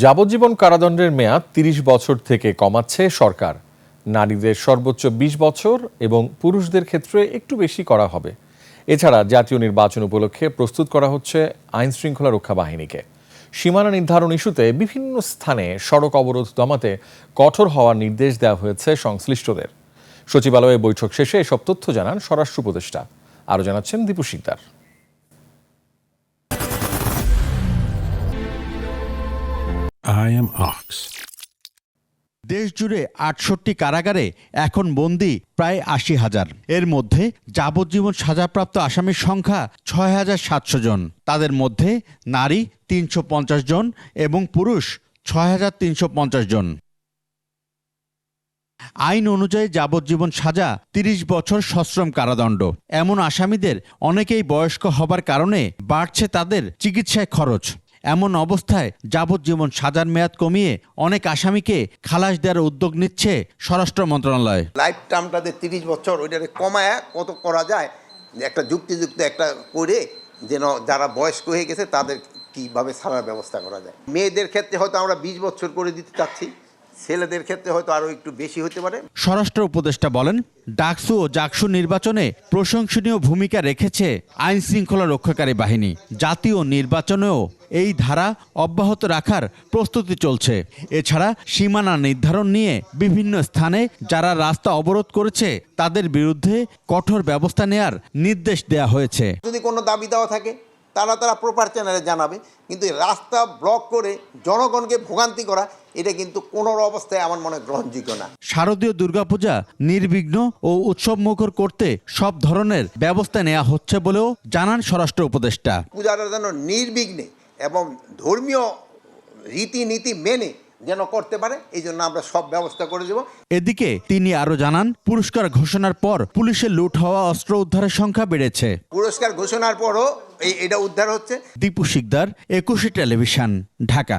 যাবজ্জীবন কারাদণ্ডের মেয়াদ ৩০ বছর থেকে কমাচ্ছে সরকার। নারীদের সর্বোচ্চ ২০ বছর এবং পুরুষদের ক্ষেত্রে একটু বেশি করা হবে। এছাড়া জাতীয় নির্বাচন উপলক্ষে প্রস্তুত করা হচ্ছে আইন শৃঙ্খলা রক্ষা বাহিনীকে। সীমানা নির্ধারণ ইস্যুতে বিভিন্ন স্থানে সড়ক অবরোধ দমাতে কঠোর হওয়ার নির্দেশ দেওয়া হয়েছে সংশ্লিষ্টদের। সচিবালয়ে বৈঠক শেষে এসব তথ্য জানান স্বরাষ্ট্র উপদেষ্টা। আরও জানাচ্ছেন দীপু শিকদার। দেশ জুড়ে ৬৮ কারাগারে এখন বন্দী প্রায় ৮০,০০০। এর মধ্যে যাবজ্জীবন সাজাপ্রাপ্ত আসামির সংখ্যা ৬,৭০০ জন। তাদের মধ্যে নারী ৩৫০ জন এবং পুরুষ ৬,৩৫০ জন। আইন অনুযায়ী যাবজ্জীবন সাজা ৩০ বছর সশ্রম কারাদণ্ড। এমন আসামিদের অনেকেই বয়স্ক হবার কারণে বাড়ছে তাদের চিকিৎসায় খরচ। এমন অবস্থায় যাবজ্জীবন সাজার মেয়াদ কমিয়ে অনেক আসামিকে খালাস দেওয়ার উদ্যোগ নিচ্ছে স্বরাষ্ট্র মন্ত্রণালয়। লাইফ টার্মটাতে 30 বছর ওইটারে কমায় কত করা যায়, একটা যুক্তিযুক্ত একটা করে যেন যারা বয়স্ক হয়ে গেছে তাদের কিভাবে ছাড়ার ব্যবস্থা করা যায়। মেয়েদের ক্ষেত্রে হয়তো আমরা 20 বছর করে দিতে চাচ্ছি, ছেলেদের ক্ষেত্রে হয়তো আরো একটু বেশি হতে পারে। স্বরাষ্ট্র উপদেষ্টা বলেন, ডাকসু ও জাকসু নির্বাচনে প্রশংসনীয় ভূমিকা রেখেছে আইন শৃঙ্খলা রক্ষাকারী বাহিনী। জাতীয় নির্বাচনেও এই ধারা অব্যাহত রাখার প্রস্তুতি চলছে। এছাড়া সীমানা নির্ধারণ নিয়ে বিভিন্ন স্থানে যারা রাস্তা অবরোধ করেছে তাদের বিরুদ্ধে কঠোর ব্যবস্থা নেয়ার নির্দেশ দেয়া হয়েছে। যদি কোনো দাবি দেওয়া থাকে তারা প্রপার চ্যানেলে জানাবে, কিন্তু রাস্তা ব্লক করে জনগণকে ভোগান্তি করা এটা কিন্তু কোনো অবস্থায় আমার মনে গ্রহণযোগ্য না। শারদীয় দুর্গাপূজা নির্বিঘ্ন ও উৎসবমুখর করতে সব ধরনের ব্যবস্থা নেওয়া হচ্ছে বলেও জানান স্বরাষ্ট্র উপদেষ্টা। পূজাটা যেন নির্বিঘ্নে এবং ধর্মীয় রীতিনীতি মেনে যেন করতে পারে, এই জন্য আমরা সব ব্যবস্থা করে দেব। এদিকে তিনি আরো জানান, পুরস্কার ঘোষণার পর পুলিশের লুট হওয়া অস্ত্র উদ্ধারের সংখ্যা বেড়েছে। পুরস্কার ঘোষণার পরও এটা উদ্ধার হচ্ছে। দীপু শিকদার, ২১ টেলিভিশন, ঢাকা।